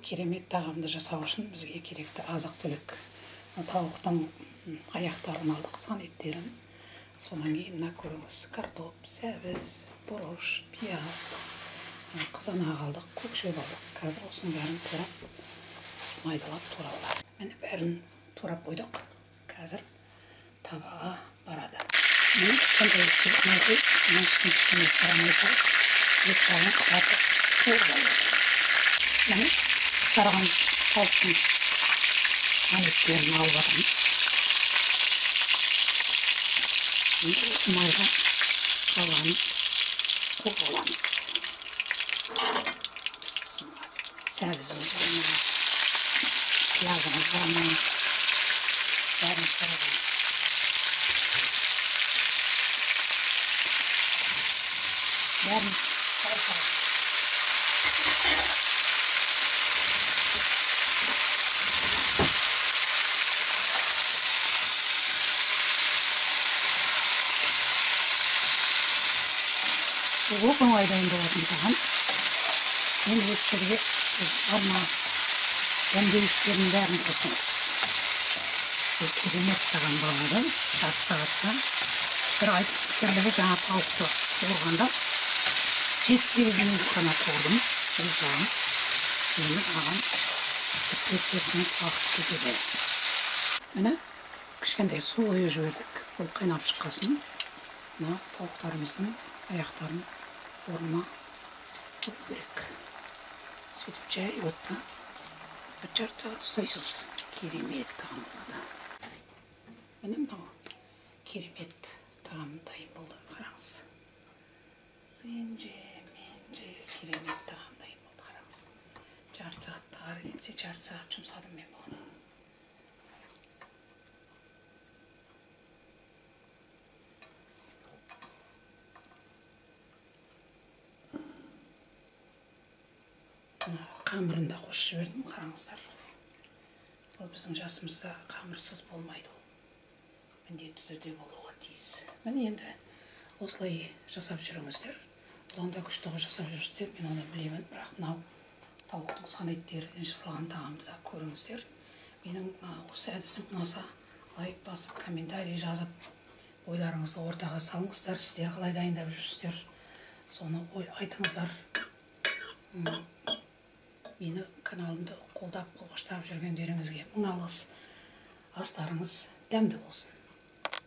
керемет тағамды жасау үшін бізге керекті азық-түлік. Тауықтың аяқтарын алдық, сан еттерін. Содан кейін мына көріңіз, картоп, сәбіз, бұрыш, пияз, қызанақ алдық, көкшөп алдық. Қазір осының бәрін турап, майдалап туралар. Міне бәрін турап қойдық. Қазір табаға барады. Міне кішкентай сұйық кішкене сырамай салып, ет жағын қатып туралар. Міне қараған тауықтың еттерін алып жатырмыз. Енді осы майға қалғанын қойғаламыз. Сәбізіміз болмай, пиязымыз болмай, бәрін қойғаламыз. Бәрін қойғаламыз. Бұл оңай дайындалатын тағам. Мен өстерге арна дәмдеуіштерінің бәрін қосамыз. Бұл керемет тағам болады. Жарты сағатта бір айтып кетерлігі жаңа тауықты қуырғанда 7-8 минут қана қуырдым. Бұл жағын енді маған 4-5 минут уақыт кетеді. Міне кішкентай су құйып жібердік. Бұл қайнап шыққасын. Мына тауықтарымыздың аяқтарын орнына қойып керек. Сөйтіп жай отта бір жарты сағат ұстайсыз. Керемет тағам болады. Міне мынау керемет тағам дайын болды. Қараңыз. Сен же, мен же керемет тағам дайын болды. Қараңыз. Жарты сағатта ары кетсе, жарты сағат жұмсадым мен бұны. Қамырында қосып жібердім, қараңыздар. Ол біздің жасымызда қамырсыз болмайды. Міндетті түрде болуға тиіс. Міне енді осылай жасап жүріңіздер. Бұдан да күшті жасап жүрсіздер, мен оны білемін, бірақ мынау тауықтың сан еттерінен жасалған тағамды да көріңіздер. Менің осы әдісім ұнаса, лайк басып, комментарий жазып, ойларыңызды ортаға салыңыздар. Сіздер қалай дайындап жүрсіздер, соны айтыңыздар. Мені каналымды қолдап, қолғаштап жүргендеріңізге мың алғыс. Астарыңыз дәмді болсын.